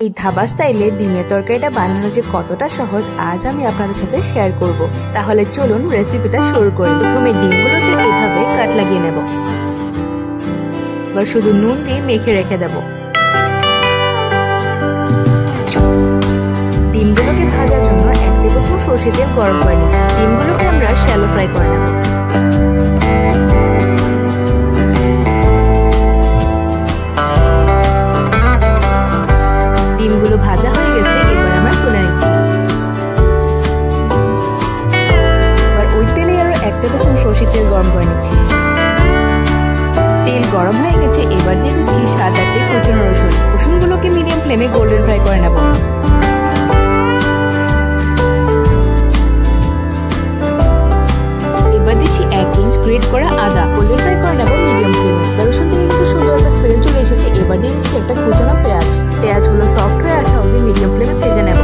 এই ধাবা স্টাইলে ডিমের তরকারিটা বানানো যে কতটা সহজ আজ আমি আপনাদের সাথে শেয়ার করব। তাহলে চলুন রেসিপিটা শুরু করি। প্রথমে ডিমগুলোকে এইভাবে কাট লাগিয়ে নেব। এবার শুধু নুন দিয়ে মেখে রেখে দেব। ডিমগুলোকে ভাজার জন্য 1 টেবিলস্পুন সরষের তেল গরম করে নিচ্ছি। ডিমগুলোকে আমরা শ্যালো ফ্রাই করে নেব। ডিমগুলো ভাজা হয়ে গেছে, এবার আমরা তুলে নিচ্ছি। এবার ওই তেলে আরো 1 টেবিলস্পুন সরষের তেল গরম করে নিচ্ছি। তেল গরম হয়ে গেছে, এবার দিয়ে দিচ্ছি 7-8টি কুচানো রসুন। রসুনগুলোকে মিডিয়াম ফ্লেমে গোল্ডেন ফ্রাই করে নেব। এবার দিচ্ছি 1 ইঞ্চ গ্রেট করা আদা, গোল্ডেন ফ্রাই করে নেব মিডিয়াম ফ্লেমে। রসুন থেকে কিন্তু সুন্দর একটা স্মেল চলে এসেছে। এবার দিয়ে দিচ্ছি একটা কুচানো পেঁয়াজ। পেঁয়াজগুলো সফট হয়ে আসা অবধি মিডিয়াম ফ্লেমে ভেজে নেব।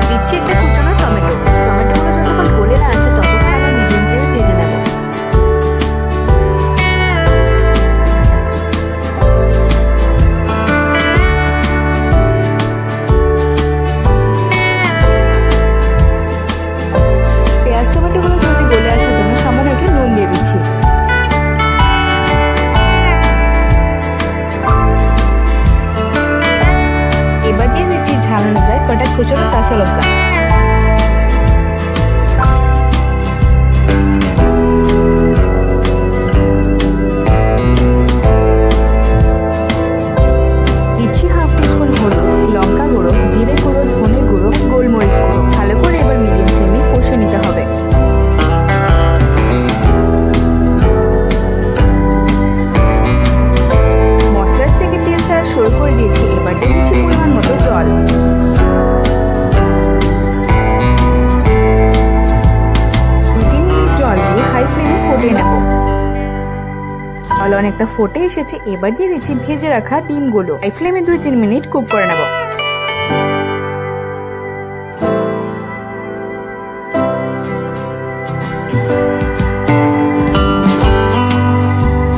দিচ্ছি একটা কুচানো টমেটো। টমেটোগুলো যতক্ষণ গলে না আসে ততক্ষণ আমরা মিডিয়াম ফ্লেমে ভেজে নেব। টমেটোগুলো জলদি গলে আসার জন্য সামান্য একটু নুন দিয়ে দিচ্ছি। এবার দিয়ে দিচ্ছি ঝাল অনুযায়ী কটা কুচনো কাঁচা লঙ্কা। দিচ্ছি হাফ টিস্পুন হলুদ, লঙ্কা গুঁড়ো, জিরে গুঁড়ো, ধনে গুঁড়ো, গোলমরিচ গুঁড়ো। ভালো করে এবার মিডিয়াম ফ্লেমে কষে নিতে হবে। মশলার থেকে তেল ছাড়া শুরু করে দিয়েছি। এবার দিয়ে দিচ্ছি পরিমাণ মতো জল। 2-3 মিনিট জল দিয়ে হাই ফ্লেমে ফুটিয়ে নেব। জল অনেকটা ফুটে এসেছে, এবার দিয়ে দিচ্ছি ভেজে রাখা ডিমগুলো। হাই ফ্লেমে 2-3 মিনিট কুক করে নেব।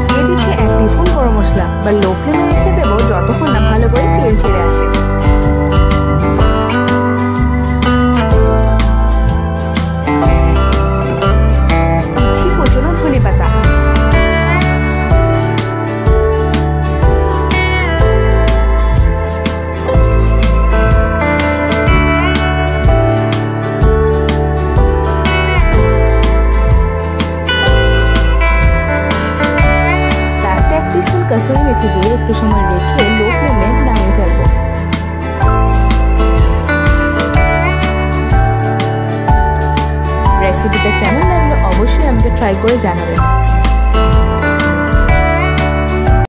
দিয়ে দিচ্ছি 1 টিস্পুন গরম মশলা। বা লো ফ্লেমে রেখে দেবো যতক্ষণ না ভালো করে তেল ছেড়ে আসে। দিচ্ছি কুচনো ধনে পাতা। কাসুরি মেথি দিয়ে একটু সময় রেখে লো ফ্লেমে নামিয়ে ফেলবো। রেসিপিটা কেমন লাগলো অবশ্যই আমাকে ট্রাই করে জানাবেন।